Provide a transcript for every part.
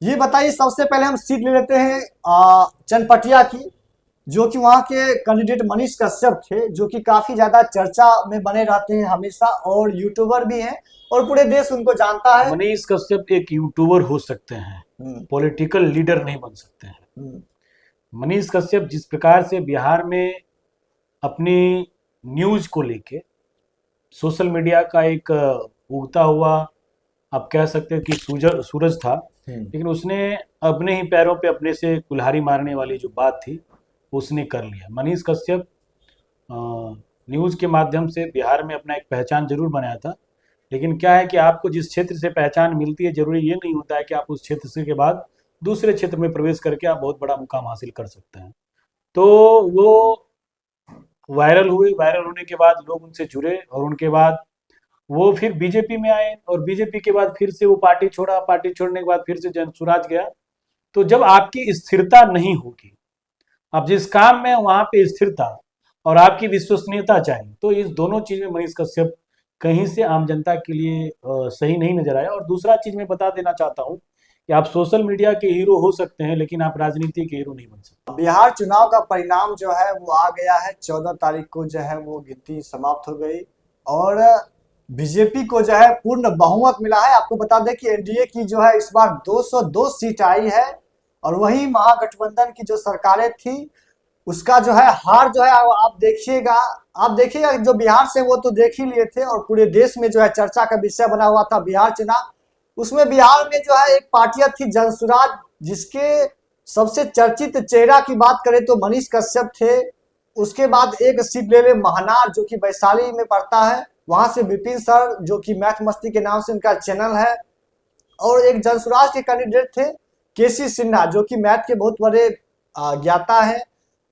ये बताइए, सबसे पहले हम सीट ले लेते हैं चनपटिया की, जो कि वहाँ के कैंडिडेट मनीष कश्यप थे, जो कि काफी ज्यादा चर्चा में बने रहते हैं हमेशा, और यूट्यूबर भी हैं और पूरे देश उनको जानता है। मनीष कश्यप एक यूट्यूबर हो सकते हैं, हम्म। पॉलिटिकल लीडर नहीं बन सकते हैं। हम्म। मनीष कश्यप जिस प्रकार से बिहार में अपनी न्यूज को लेके सोशल मीडिया का एक उगता हुआ, आप कह सकते हैं कि सूरज था, लेकिन उसने अपने ही पैरों पे अपने से कुल्हाड़ी मारने वाली जो बात थी उसने कर लिया। मनीष कश्यप न्यूज़ के माध्यम से बिहार में अपना एक पहचान जरूर बनाया था, लेकिन क्या है कि आपको जिस क्षेत्र से पहचान मिलती है, जरूरी ये नहीं होता है कि आप उस क्षेत्र से के बाद दूसरे क्षेत्र में प्रवेश करके आप बहुत बड़ा मुकाम हासिल कर सकते हैं। तो वो वायरल हुए, वायरल होने के बाद लोग उनसे जुड़े, और उनके बाद वो फिर बीजेपी में आए, और बीजेपी के बाद फिर से वो पार्टी छोड़ा, पार्टी छोड़ने के बाद फिर से जनसुराज गया। तो जब आपकी स्थिरता नहीं होगी, आप जिस काम में वहां पे स्थिरता और आपकी विश्वसनीयता चाहिए, तो इस दोनों चीज में मनीष कश्यप कहीं से आम जनता के लिए सही नहीं नजर आया। और दूसरा चीज मैं बता देना चाहता हूँ कि आप सोशल मीडिया के हीरो हो सकते हैं, लेकिन आप राजनीति के हीरो नहीं बन सकते। बिहार चुनाव का परिणाम जो है वो आ गया है, 14 तारीख को जो है वो गिनती समाप्त हो गई, और बीजेपी को जो है पूर्ण बहुमत मिला है। आपको बता दें कि एनडीए की जो है इस बार 202 सीट आई है, और वही महागठबंधन की जो सरकारें थी उसका जो है हार जो है आप देखिएगा जो बिहार से वो तो देख ही लिए थे, और पूरे देश में जो है चर्चा का विषय बना हुआ था बिहार चुनाव। उसमें बिहार में जो है एक पार्टियां थी जनसुराज, जिसके सबसे चर्चित चेहरा की बात करें तो मनीष कश्यप थे। उसके बाद एक सीट ले ले महनार, जो कि वैशाली में पड़ता है, वहां से विपिन सर, जो कि मैथ मस्ती के नाम से उनका चैनल है। और एक जनसुराज के कैंडिडेट थे केसी सिन्हा, जो कि मैथ के बहुत बड़े ज्ञाता है,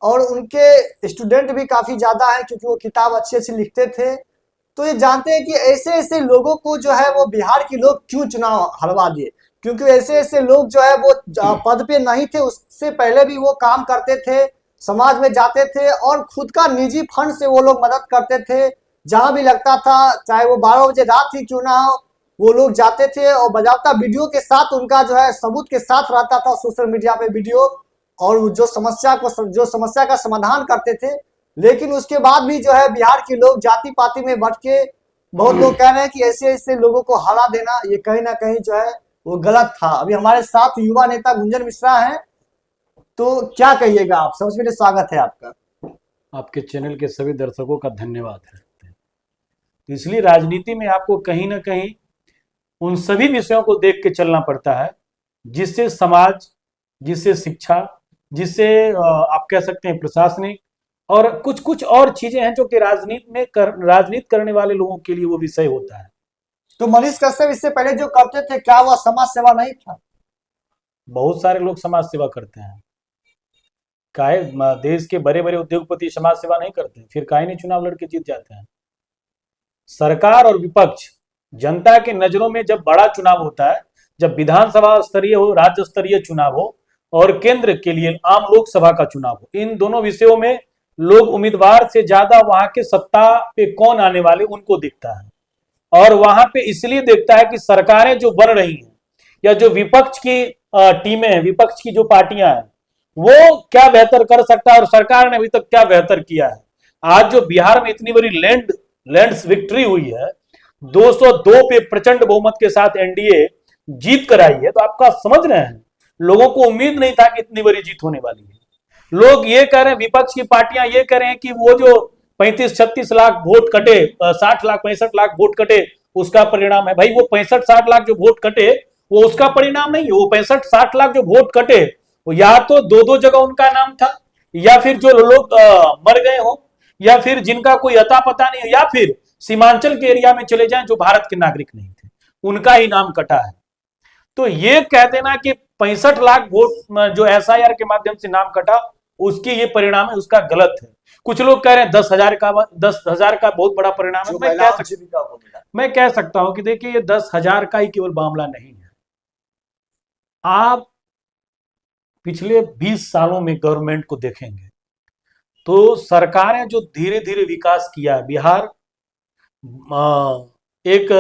और उनके स्टूडेंट भी काफी ज्यादा है, क्योंकि वो किताब अच्छी अच्छी लिखते थे। तो ये जानते हैं कि ऐसे ऐसे लोगों को जो है वो बिहार के लोग क्यों चुनाव हरवा दिए, क्योंकि ऐसे ऐसे लोग जो है वो पद पे नहीं थे, उससे पहले भी वो काम करते थे, समाज में जाते थे, और खुद का निजी फंड से वो लोग मदद करते थे। जहां भी लगता था, चाहे वो 12 बजे रात ही क्यों ना हो, वो लोग जाते थे, और बजावता वीडियो के साथ उनका जो है सबूत के साथ रहता था सोशल मीडिया पे वीडियो, और जो समस्या का समाधान करते थे। लेकिन उसके बाद भी जो है बिहार के लोग जाति पाति में बट के, बहुत लोग कह रहे हैं कि ऐसे ऐसे लोगों को हरा देना ये कहीं ना कहीं जो है वो गलत था। अभी हमारे साथ युवा नेता गुंजन मिश्रा हैं, तो क्या कहिएगा आप? सबसे पहले स्वागत है आपका। आपके चैनल के सभी दर्शकों का धन्यवाद है। तो इसलिए राजनीति में आपको कहीं ना कहीं उन सभी विषयों को देख के चलना पड़ता है, जिससे समाज, जिससे शिक्षा, जिससे आप कह सकते हैं प्रशासनिक, और कुछ कुछ और चीजें हैं जो कि राजनीति करने वाले लोगों के लिए वो विषय होता है। तो मनीष कश्यप इससे पहले जो करते थे, क्या वह समाज सेवा नहीं था? बहुत सारे लोग समाज सेवा करते हैं, काहे देश के बड़े बड़े उद्योगपति समाज सेवा नहीं करते, फिर काहे नहीं चुनाव लड़के जीत जाते हैं। सरकार और विपक्ष, जनता के नजरों में जब बड़ा चुनाव होता है, जब विधानसभा स्तरीय हो, राज्य स्तरीय चुनाव हो, और केंद्र के लिए आम लोकसभा का चुनाव हो, इन दोनों विषयों में लोग उम्मीदवार से ज्यादा वहां के सत्ता पे कौन आने वाले उनको देखता है। और वहां पे इसलिए देखता है कि सरकारें जो बन रही हैं, या जो विपक्ष की टीमें हैं, विपक्ष की जो पार्टियां हैं, वो क्या बेहतर कर सकता है, और सरकार ने अभी तक क्या बेहतर किया है। आज जो बिहार में इतनी बड़ी लैंड्स विक्ट्री हुई है, 202 पे प्रचंड बहुमत के साथ एनडीए जीत कर आई है, तो आपका समझ रहे हैं, लोगों को उम्मीद नहीं था कि इतनी बड़ी जीत होने वाली है। लोग ये कह रहे हैं, विपक्ष की पार्टियां ये कह रहे हैं कि वो जो 35-36 लाख वोट कटे, 60 लाख 65 लाख वोट कटे, उसका परिणाम है। भाई वो 65-60 लाख जो वोट कटे वो उसका परिणाम नहीं है। वो 65-60 लाख जो वोट कटे, वो या तो दो दो जगह उनका नाम था, या फिर जो लोग मर गए हो, या फिर जिनका कोई अता पता नहीं है, या फिर सीमांचल के एरिया में चले जाएं जो भारत के नागरिक नहीं थे, उनका ही नाम कटा है। तो ये कह देना कि 65 लाख वोट जो एसआईआर के माध्यम से नाम कटा, उसकी ये परिणाम है, उसका गलत है। कुछ लोग कह रहे हैं 10,000 का बहुत बड़ा परिणाम है। मैं कह सकता हूं कि देखिए, ये 10,000 का ही केवल मामला नहीं है। आप पिछले 20 सालों में गवर्नमेंट को देखेंगे तो सरकारें जो धीरे धीरे विकास किया है, बिहार एक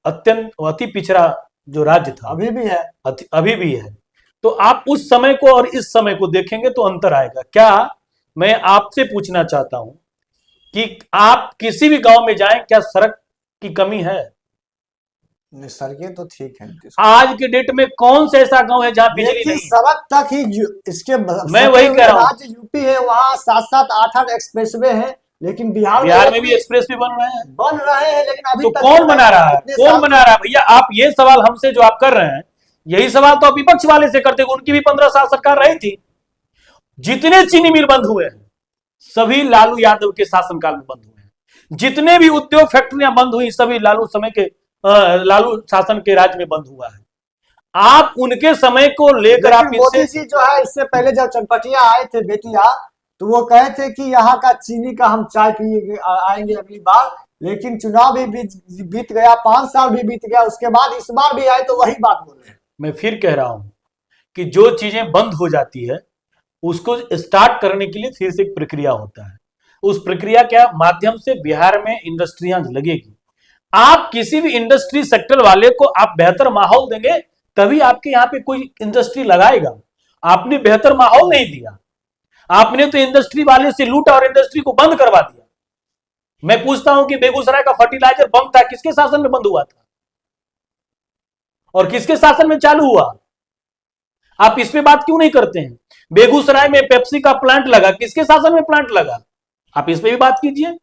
अति पिछड़ा जो राज्य था, अभी भी है, अभी भी है, तो आप उस समय को और इस समय को देखेंगे तो अंतर आएगा। क्या मैं आपसे पूछना चाहता हूं कि आप किसी भी गांव में जाएं, क्या सड़क की कमी है? नहीं, सड़कें तो ठीक है आज के डेट में कौन सा ऐसा गांव है जहां बिजली लेकिन नहीं है? सड़क तक ही इसके मैं वही कह रहा हूं, राज्य यूपी है, वहाँ 7-7 8-8 एक्सप्रेसवे हैं, लेकिन बिहार बिहार एक में भी एक्सप्रेस भी बन रहे हैं। बन रहे हैं, लेकिन अभी तो तक कौन बना रहा है? इतने कौन साल बना रहा है भैया? आप ये सवाल हमसे जो आप कर रहे हैं, यही सवाल तो आप विपक्ष वाले से करते, उनकी भी 15 साल सरकार रही थी। जितने चीनी मिल बंद हुए हैं सभी लालू यादव के शासनकाल में बंद हुए हैं। जितने भी उद्योग फैक्ट्रियां बंद हुई सभी लालू शासन के राज्य में बंद हुआ है। आप उनके समय को लेकर आप लेकिन मोदी जी जो है इससे पहले जब चनपटिया आए थे बेतिया, तो वो कहे थे कि यहाँ का चीनी का हम चाय पिए आएंगे अगली बार, लेकिन चुनाव भी बीत गया, 5 साल भी बीत गया, उसके बाद इस बार भी आए तो वही बात बोले हैं। मैं फिर कह रहा हूं कि जो चीजें बंद हो जाती है उसको स्टार्ट करने के लिए फिर से एक प्रक्रिया होता है। उस प्रक्रिया के माध्यम से बिहार में इंडस्ट्रियां लगेगी। आप किसी भी इंडस्ट्री सेक्टर वाले को आप बेहतर माहौल देंगे तभी आपके यहाँ पे कोई इंडस्ट्री लगाएगा। आपने बेहतर माहौल नहीं दिया, आपने तो इंडस्ट्री वाले से लूटा और इंडस्ट्री को बंद करवा दिया। मैं पूछता हूं कि बेगूसराय का फर्टिलाइजर बंद था, किसके शासन में बंद हुआ था और किसके शासन में चालू हुआ? आप इस पे बात क्यों नहीं करते हैं? बेगूसराय में पेप्सी का प्लांट लगा, किसके शासन में प्लांट लगा? आप इस पे भी बात कीजिए।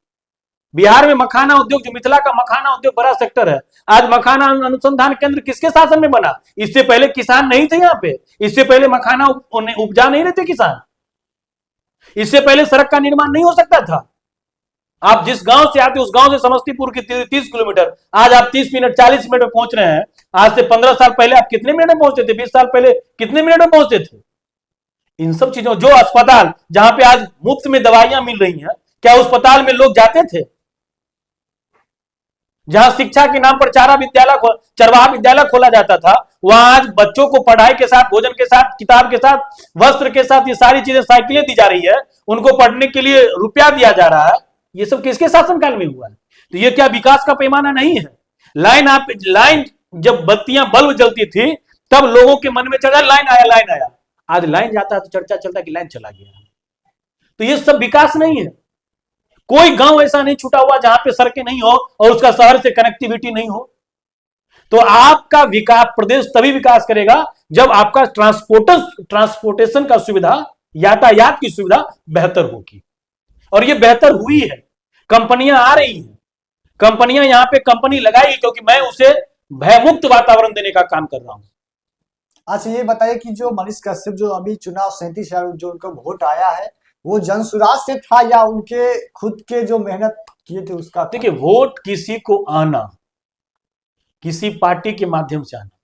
बिहार में मखाना उद्योग, जो मिथिला का मखाना उद्योग बड़ा सेक्टर है, आज मखाना अनुसंधान केंद्र किसके शासन में बना? इससे पहले किसान नहीं थे यहाँ पे, इससे पहले मखाना उपजा नहीं रहे थे किसान, इससे पहले सड़क का निर्माण नहीं हो सकता था। आप जिस गांव से आते उस गांव से समस्तीपुर की 30 किलोमीटर, आज आप 30 मिनट 40 मिनट में पहुंच रहे हैं। आज से 15 साल पहले आप कितने मिनट में पहुंचते थे? 20 साल पहले कितने मिनट में पहुंचते थे? इन सब चीजों, जो अस्पताल जहां पे आज मुफ्त में दवाइयां मिल रही हैं, क्या उस अस्पताल में लोग जाते थे? जहां शिक्षा के नाम पर चरवाहा विद्यालय खोला जाता था, वहां आज बच्चों को पढ़ाई के साथ, भोजन के साथ, किताब के साथ, वस्त्र के साथ, ये सारी चीजें, साइकिलें दी जा रही है, उनको पढ़ने के लिए रुपया दिया जा रहा है। ये सब किसके शासनकाल में हुआ है? तो ये क्या विकास का पैमाना नहीं है? लाइन जब बत्तियां बल्ब जलती थी तब लोगों के मन में चढ़ा लाइन आया। आज लाइन जाता है तो चर्चा चलता कि लाइन चला गया। तो ये सब विकास नहीं है। कोई गांव ऐसा नहीं छूटा हुआ जहां पे सड़कें नहीं हो और उसका शहर से कनेक्टिविटी नहीं हो। तो आपका विकास, प्रदेश तभी विकास करेगा जब आपका ट्रांसपोर्टेशन का सुविधा, यातायात की सुविधा बेहतर होगी। और ये बेहतर हुई है, कंपनियां आ रही हैं, कंपनियां यहां पे कंपनी लगाई क्योंकि मैं उसे भयमुक्त वातावरण देने का काम कर रहा हूं। अच्छा ये बताइए कि जो मनीष कश्यप जो अभी चुनाव 37,000 जो उनका वोट आया है, वो जनसुराज से था या उनके खुद के जो मेहनत किए थे उसका? देखिए, वोट किसी को आना, किसी पार्टी के माध्यम से आना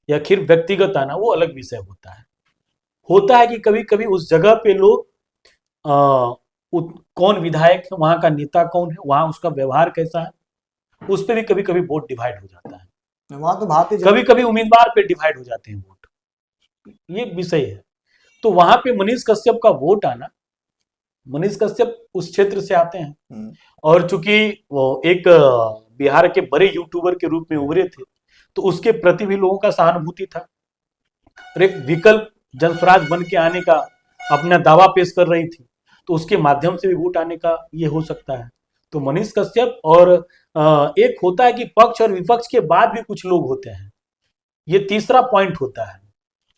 या फिर व्यक्तिगत आना, वो अलग विषय होता है कि कभी कभी उस जगह पे लोग कौन विधायक है, वहां का नेता कौन है, वहां उसका व्यवहार कैसा है, उस पर भी कभी कभी वोट डिवाइड हो जाता है। वहां तो भारतीय कभी कभी उम्मीदवार पे डिवाइड हो जाते हैं वोट, ये विषय है। तो वहां पे मनीष कश्यप का वोट आना, मनीष कश्यप उस क्षेत्र से आते हैं और चूंकि वो एक बिहार के बड़े यूट्यूबर के रूप में उभरे थे, तो उसके प्रति भी लोगों का सहानुभूति था और एक विकल्प जनस्वराज बन के आने का अपना दावा पेश कर रही थी, तो उसके माध्यम से भी वोट आने का ये हो सकता है। तो मनीष कश्यप, और एक होता है कि पक्ष और विपक्ष के बाद भी कुछ लोग होते हैं, ये तीसरा पॉइंट होता है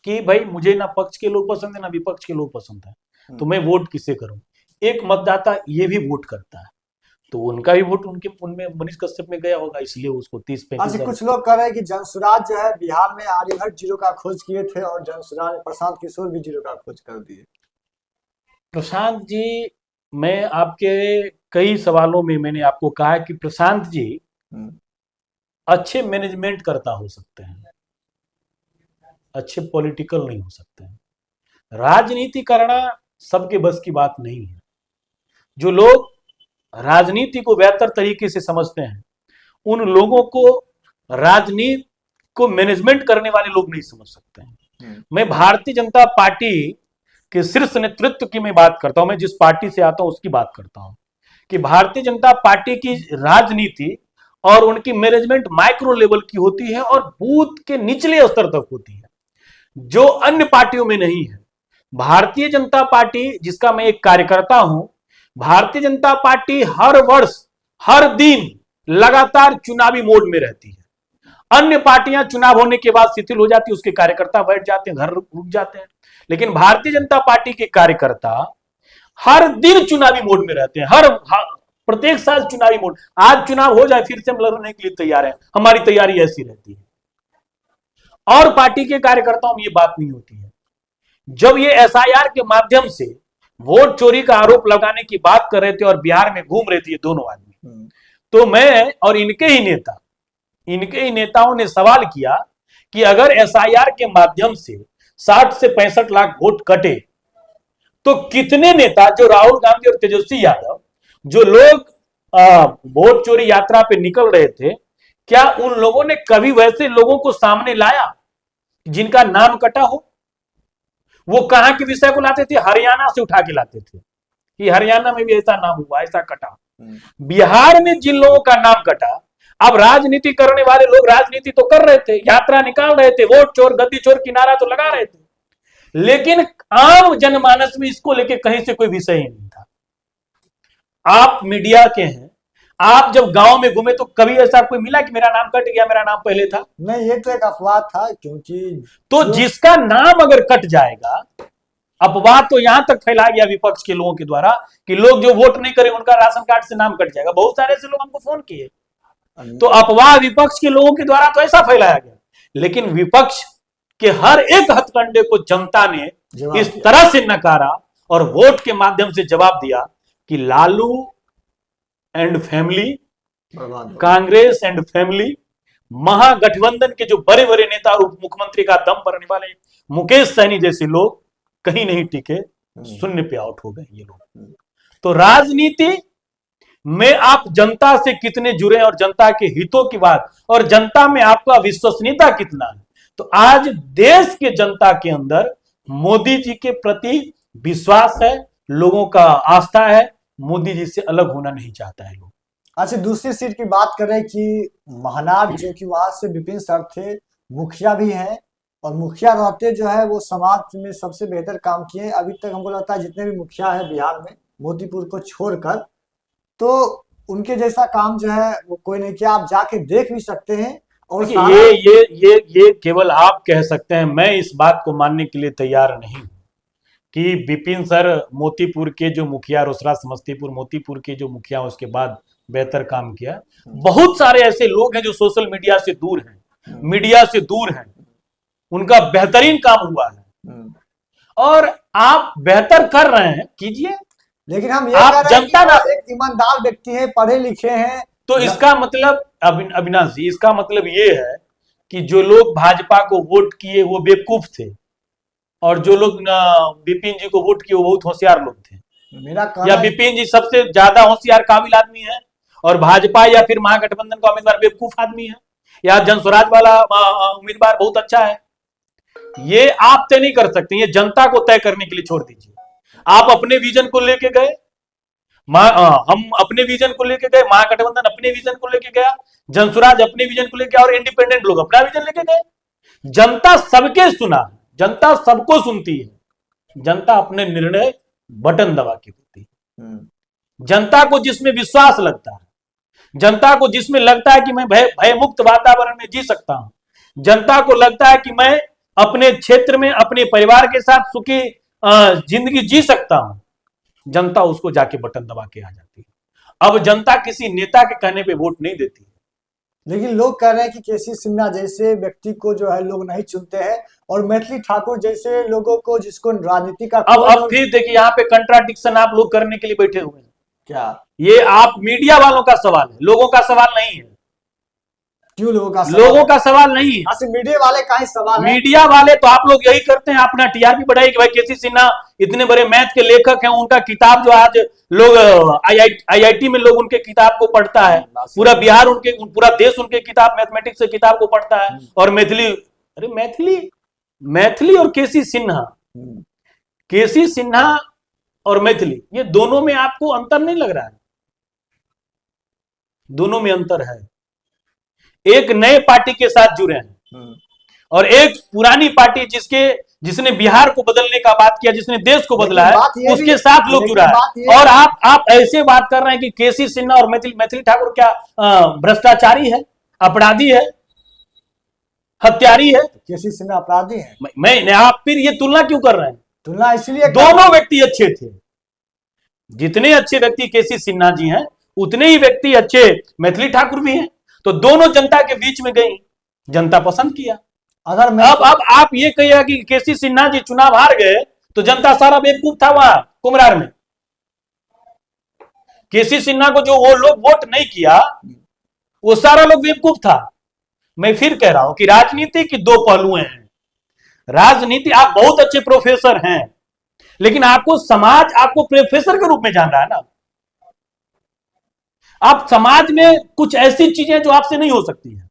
कि भाई मुझे ना पक्ष के लोग पसंद है ना विपक्ष के लोग पसंद है, तो मैं वोट किसे करूं। एक मतदाता ये भी वोट करता है, तो उनका भी वोट उनमें मनीष कश्यप में गया होगा, इसलिए उसको 30-35। कुछ लोग कह रहे हैं कि जनसुराज जो है बिहार में आर्यभट्ट जीरो का खोज किए थे और जनसुराज प्रशांत किशोर भी जीरो का खोज कर दिए। प्रशांत जी, मैं आपके कई सवालों में मैंने आपको कहा कि प्रशांत जी अच्छे मैनेजमेंट करता हो सकते हैं, अच्छे पॉलिटिकल नहीं हो सकते हैं। राजनीति करना सबके बस की बात नहीं है। जो लोग राजनीति को बेहतर तरीके से समझते हैं, उन लोगों को राजनीति को मैनेजमेंट करने वाले लोग नहीं समझ सकते हैं। मैं भारतीय जनता पार्टी के शीर्ष नेतृत्व की मैं बात करता हूं, मैं जिस पार्टी से आता हूं उसकी बात करता हूं कि भारतीय जनता पार्टी की राजनीति और उनकी मैनेजमेंट माइक्रो लेवल की होती है और बूथ के निचले स्तर तक होती है। जो अन्य पार्टियों में नहीं है। भारतीय जनता पार्टी, जिसका मैं एक कार्यकर्ता हूं, भारतीय जनता पार्टी हर वर्ष हर दिन लगातार चुनावी मोड में रहती है। अन्य पार्टियां चुनाव होने के बाद शिथिल हो जाती है, उसके कार्यकर्ता बैठ जाते हैं, घर रुक जाते हैं, लेकिन भारतीय जनता पार्टी के कार्यकर्ता हर दिन चुनावी मोड में रहते हैं। प्रत्येक साल चुनावी मोड। आज चुनाव हो जाए फिर से हम लड़ने के लिए तैयार हैं, हमारी तैयारी ऐसी रहती है। और पार्टी के कार्यकर्ताओं में ये बात नहीं होती है। जब ये एसआईआर के माध्यम से वोट चोरी का आरोप लगाने की बात कर रहे थे और बिहार में घूम रहे थे दोनों आदमी, तो मैं और इनके ही नेताओं ने सवाल किया कि अगर एसआईआर के माध्यम से 60 से 65 लाख वोट कटे तो कितने नेता, जो राहुल गांधी और तेजस्वी यादव, जो लोग वोट चोरी यात्रा पे निकल रहे थे, क्या उन लोगों ने कभी वैसे लोगों को सामने लाया जिनका नाम कटा हो? वो कहां के विषय को लाते थे? हरियाणा से उठा के लाते थे कि हरियाणा में भी ऐसा नाम हुआ, ऐसा कटा। बिहार में जिन लोगों का नाम कटा, अब राजनीति करने वाले लोग राजनीति तो कर रहे थे, यात्रा निकाल रहे थे, वोट चोर गद्दी चोर की नारा तो लगा रहे थे, लेकिन आम जनमानस में इसको लेके कहीं से कोई विषय ही नहीं था। आप मीडिया के हैं, आप जब गांव में घूमे तो कभी ऐसा कोई मिला कि मेरा नाम कट गया, मेरा नाम पहले था? नहीं, ये तो एक अफवाह था, क्योंकि तो जिसका नाम अगर कट जाएगा, अफवाह तो यहां तक फैला गया विपक्ष के लोगों के द्वारा कि लोग जो वोट नहीं करे उनका राशन कार्ड से नाम कट जाएगा। बहुत सारे ऐसे लोग हमको फोन किए, तो अफवाह विपक्ष के लोगों के द्वारा तो ऐसा फैलाया गया, लेकिन विपक्ष के हर एक हथकंडे को जनता ने इस तरह से नकारा और वोट के माध्यम से जवाब दिया कि Lalu and family, Congress and family, Mahagathbandhan के जो बड़े बड़े नेता और उप मुख्यमंत्री का दम भरने वाले मुकेश सहनी जैसे लोग कहीं नहीं टिके, शून्य पे आउट हो गए ये लोग। तो राजनीति में आप जनता से कितने जुड़े और जनता के हितों की बात, और जनता में आपका विश्वसनीयता कितना है। तो आज देश के जनता के अंदर मोदी जी के प्रति विश्वास है, लोगों का आस्था है, मोदी जी से अलग होना नहीं चाहता है लोग। अच्छा, दूसरी सीट की बात करें कि महनार, जो कि वहां से विपिन सर थे, मुखिया भी हैं, और मुखिया रहते जो है वो समाज में सबसे बेहतर काम किए अभी तक। हमको लगता है जितने भी मुखिया है बिहार में, मोतीपुर को छोड़कर, तो उनके जैसा काम जो है वो कोई नहीं किया। आप जाके देख भी सकते हैं। और ये केवल आप कह सकते हैं, मैं इस बात को मानने के लिए तैयार नहीं हूं कि विपिन सर मोतीपुर के जो मुखिया, रोसड़ा समस्तीपुर मोतीपुर के जो मुखिया उसके बाद बेहतर काम किया। बहुत सारे ऐसे लोग हैं जो सोशल मीडिया से दूर हैं, मीडिया से दूर हैं, उनका बेहतरीन काम हुआ है, और आप बेहतर कर रहे हैं, कीजिए। लेकिन हम ये आप कह रहे हैं जनता कि एक ईमानदार व्यक्ति है, पढ़े लिखे हैं, तो इसका मतलब अविनाश जी, इसका मतलब ये है कि जो लोग भाजपा को वोट किए वो बेवकूफ थे, और जो लोग विपिन जी को वोट किए वो बहुत होशियार लोग थे। या विपिन जी सबसे ज्यादा होशियार काबिल आदमी है, और भाजपा या फिर महागठबंधन का उम्मीदवार बेवकूफ आदमी है, या जनस्वराज वाला उम्मीदवार बहुत अच्छा है? ये आप तय नहीं कर सकते, ये जनता को तय करने के लिए छोड़ दीजिए। आप अपने विजन को लेके गए, हम अपने विजन को लेके गए, महागठबंधन अपने विजन को लेके गया, जनसुराज अपने विजन को लेके, और इंडिपेंडेंट लोग अपना विजन लेके गए। जनता सबके सुना, जनता सबको सुनती है, जनता अपने निर्णय बटन दबा के देती है। जनता को जिसमें विश्वास लगता है, जनता को जिसमें लगता है कि मैं भय मुक्त वातावरण में जी सकता हूं, जनता को लगता है कि मैं अपने क्षेत्र में अपने परिवार के साथ सुखी जिंदगी जी सकता हूं, जनता उसको जाके बटन दबा के आ जाती है। अब जनता किसी नेता के कहने पे वोट नहीं देती है। लेकिन लोग कह रहे हैं कि केसी सिन्हा जैसे व्यक्ति को जो है लोग नहीं चुनते हैं, और मैथिली ठाकुर जैसे लोगों को, जिसको राजनीति का अब फिर देखिए यहाँ पे कंट्राडिक्शन आप लोग करने के लिए बैठे हुए हैं। क्या ये आप मीडिया वालों का सवाल है, लोगों का सवाल नहीं है। क्यों लोगों का सवाल नहीं है? मीडिया वाले का ही सवाल है। मीडिया वाले तो आप लोग यही करते हैं, अपना टीआरपी बढ़ाई कि भाई केसी सिन्हा इतने बड़े मैथ के लेखक हैं, उनका किताब जो आज लोग आईआईटी में लोग उनके किताब को पढ़ता है, पूरा बिहार उनके, पूरा देश उनके किताब, मैथमेटिक्स के किताब को पढ़ता है। और मैथिली, अरे मैथिली और केसी सिन्हा और मैथिली, ये दोनों में आपको अंतर नहीं लग रहा है? दोनों में अंतर है। एक नए पार्टी के साथ जुड़े हैं और एक पुरानी पार्टी जिसने बिहार को बदलने का बात किया, जिसने देश को बदला बात है, ये भी- उसके साथ लोग लेकिन जुड़ा बात ये है। और आप ऐसे बात कर रहे हैं कि केसी सिन्हा और मैथिली ठाकुर क्या भ्रष्टाचारी है, अपराधी है, हत्यारी है? केसी सिन्हा अपराधी है? आप फिर ये तुलना क्यों कर रहे हैं? तुलना इसलिए दोनों व्यक्ति अच्छे थे। जितने अच्छे व्यक्ति केसी सिन्हा जी हैं, उतने ही व्यक्ति अच्छे मैथिली ठाकुर भी हैं। तो दोनों जनता के बीच में गई, जनता पसंद किया। अगर मैं अब आप ये कहिएगा कि केसी सिन्हा जी चुनाव हार गए तो जनता सारा बेवकूफ था वहां कुमरार में। केसी सिन्हा को जो वो लोग वोट नहीं किया, वो सारा लोग बेवकूफ था। मैं फिर कह रहा हूं कि राजनीति की दो पहलू हैं। राजनीति, आप बहुत अच्छे प्रोफेसर हैं, लेकिन आपको समाज आपको प्रोफेसर के रूप में जान रहा है ना। आप समाज में कुछ ऐसी चीजें जो आपसे नहीं हो सकती है।